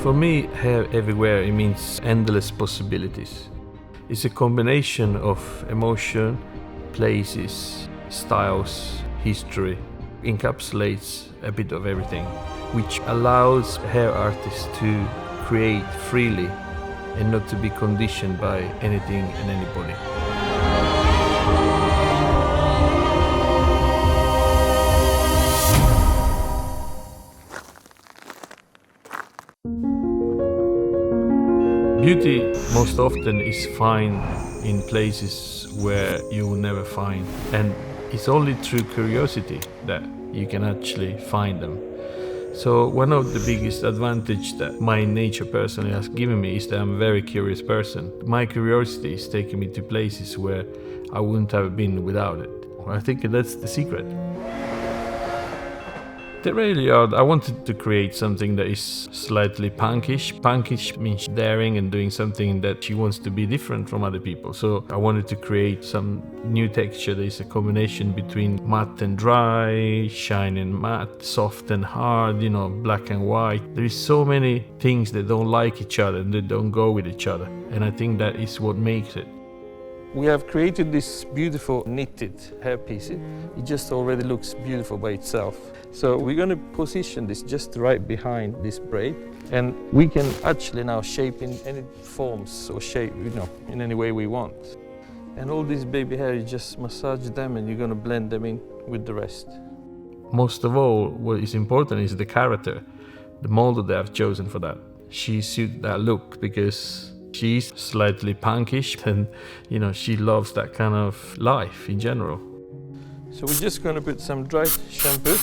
For me, hair everywhere, it means endless possibilities. It's a combination of emotion, places, styles, history, encapsulates a bit of everything, which allows hair artists to create freely and not to be conditioned by anything and anybody. Beauty most often is found in places where you will never find, and it's only through curiosity that you can actually find them. So one of the biggest advantage that my nature personally has given me is that I'm a very curious person. My curiosity is taking me to places where I wouldn't have been without it. I think that's the secret. Torelli art, I wanted to create something that is slightly punkish. Punkish means daring and doing something that she wants to be different from other people. So I wanted to create some new texture that is a combination between matte and dry, shine and matte, soft and hard, black and white. There is so many things that don't like each other and they don't go with each other. And I think that is what makes it. We have created this beautiful knitted hairpiece. It just already looks beautiful by itself. So we're going to position this just right behind this braid, and we can actually now shape in any forms or shape, in any way we want. And all these baby hair, you just massage them and you're going to blend them in with the rest. Most of all, what is important is the character, the model that I've chosen for that. She suits that look because she's slightly punkish and, she loves that kind of life in general. So we're just going to put some dry shampoo,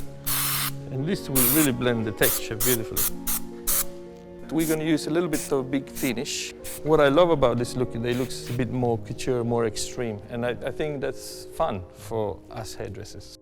and this will really blend the texture beautifully. We're going to use a little bit of big finish. What I love about this look, it looks a bit more couture, more extreme, and I think that's fun for us hairdressers.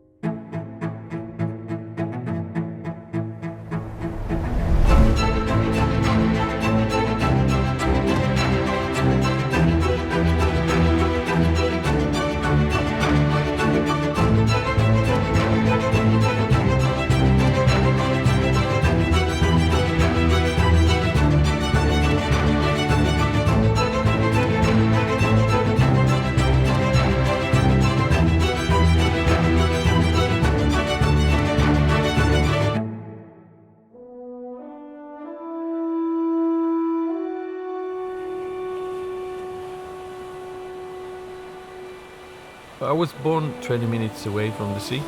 I was born 20 minutes away from the sea.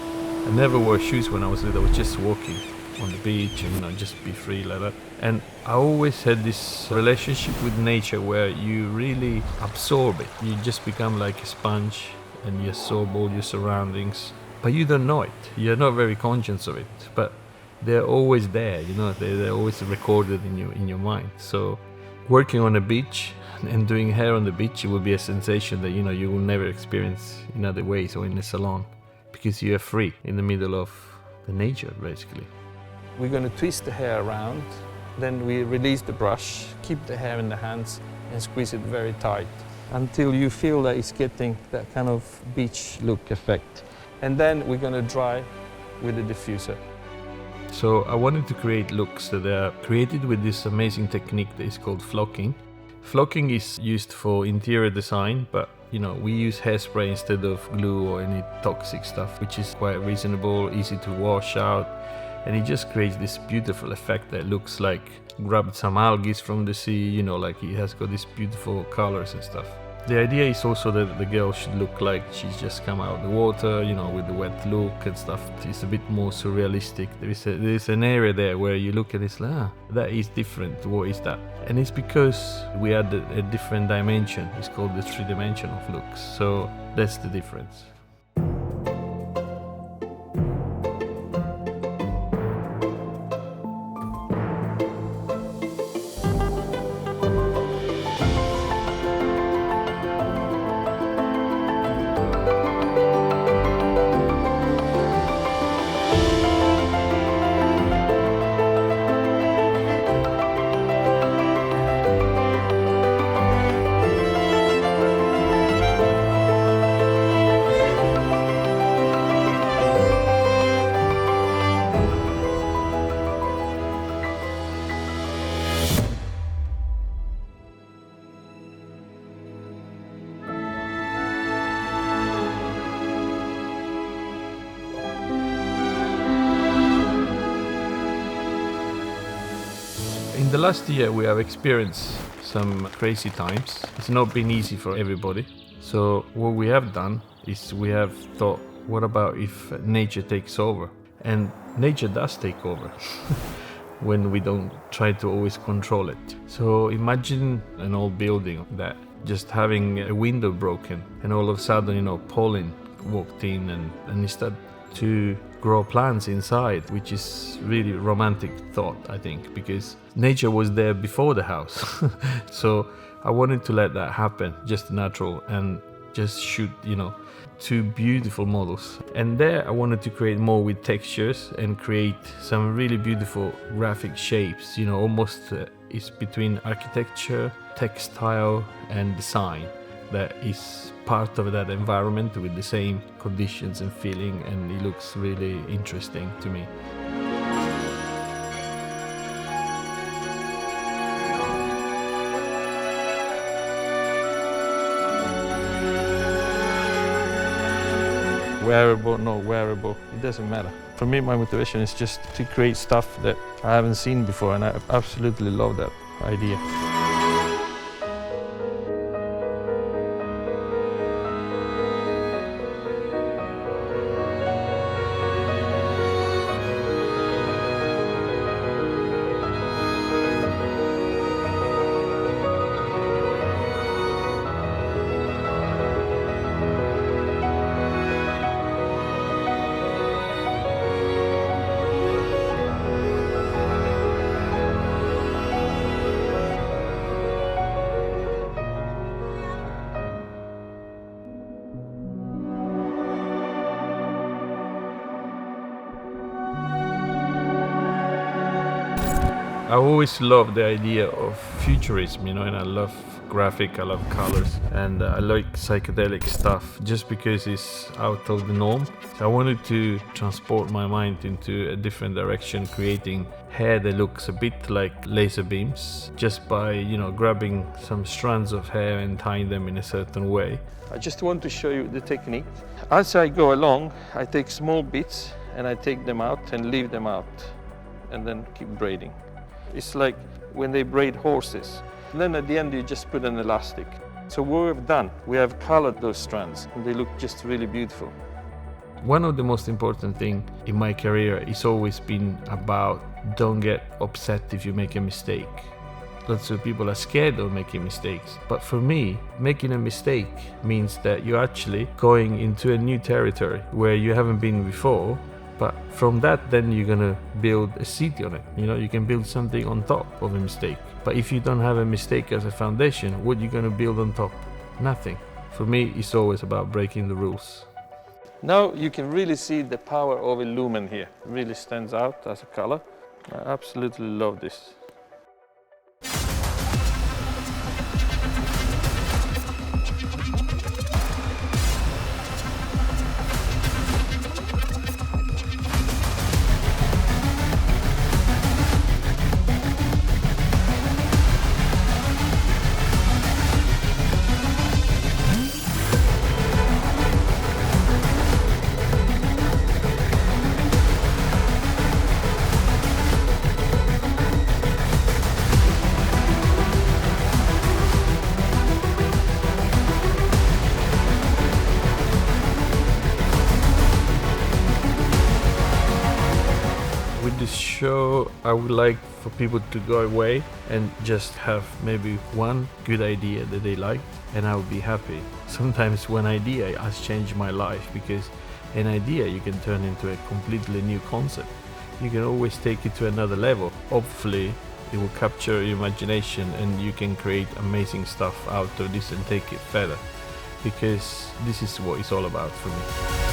I never wore shoes when I was little. I was just walking on the beach and just be free like that. And I always had this relationship with nature where you really absorb it. You just become like a sponge and you absorb all your surroundings. But you don't know it. You're not very conscious of it. But they're always there, they're always recorded in your mind. So working on a beach and doing hair on the beach, it will be a sensation that you will never experience in other ways or in the salon, because you are free in the middle of the nature, basically. We're going to twist the hair around, then we release the brush, keep the hair in the hands and squeeze it very tight until you feel that it's getting that kind of beach look effect. And then we're going to dry with the diffuser. So I wanted to create looks that are created with this amazing technique that is called flocking. Flocking is used for interior design, but we use hairspray instead of glue or any toxic stuff, which is quite reasonable, easy to wash out, and it just creates this beautiful effect that looks like grabbed some algae from the sea, like it has got these beautiful colors and stuff. The idea is also that the girl should look like she's just come out of the water, with the wet look and stuff. It's a bit more surrealistic. There is an area there where you look at it, it's like, that is different. What is that? And it's because we add a different dimension. It's called the 3-dimension of looks. So that's the difference. In the last year we have experienced some crazy times. It's not been easy for everybody. So what we have done is we have thought, what about if nature takes over? And nature does take over when we don't try to always control it. So imagine an old building that just having a window broken, and all of a sudden, pollen walked in and it started to grow plants inside, which is really romantic thought, I think, because nature was there before the house. So I wanted to let that happen, just natural, and just shoot, two beautiful models. And there I wanted to create more with textures and create some really beautiful graphic shapes, almost it's between architecture, textile and design that is part of that environment with the same conditions and feeling, and it looks really interesting to me. Wearable, not wearable, it doesn't matter. For me, my motivation is just to create stuff that I haven't seen before, and I absolutely love that idea. I always love the idea of futurism, and I love graphic, I love colors, and I like psychedelic stuff just because it's out of the norm. So I wanted to transport my mind into a different direction, creating hair that looks a bit like laser beams, just by, grabbing some strands of hair and tying them in a certain way. I just want to show you the technique. As I go along, I take small bits and I take them out and leave them out, and then keep braiding. It's like when they braid horses. And then at the end you just put an elastic. So what we've done, we have colored those strands and they look just really beautiful. One of the most important things in my career is always been about don't get upset if you make a mistake. Lots of people are scared of making mistakes. But for me, making a mistake means that you're actually going into a new territory where you haven't been before. But from that, then you're gonna build a city on it. You can build something on top of a mistake. But if you don't have a mistake as a foundation, what are you gonna build on top? Nothing. For me, it's always about breaking the rules. Now you can really see the power of a lumen here. It really stands out as a color. I absolutely love this. This show, I would like for people to go away and just have maybe one good idea that they like, and I would be happy. Sometimes one idea has changed my life, because an idea you can turn into a completely new concept. You can always take it to another level. Hopefully it will capture your imagination and you can create amazing stuff out of this and take it further, because this is what it's all about for me.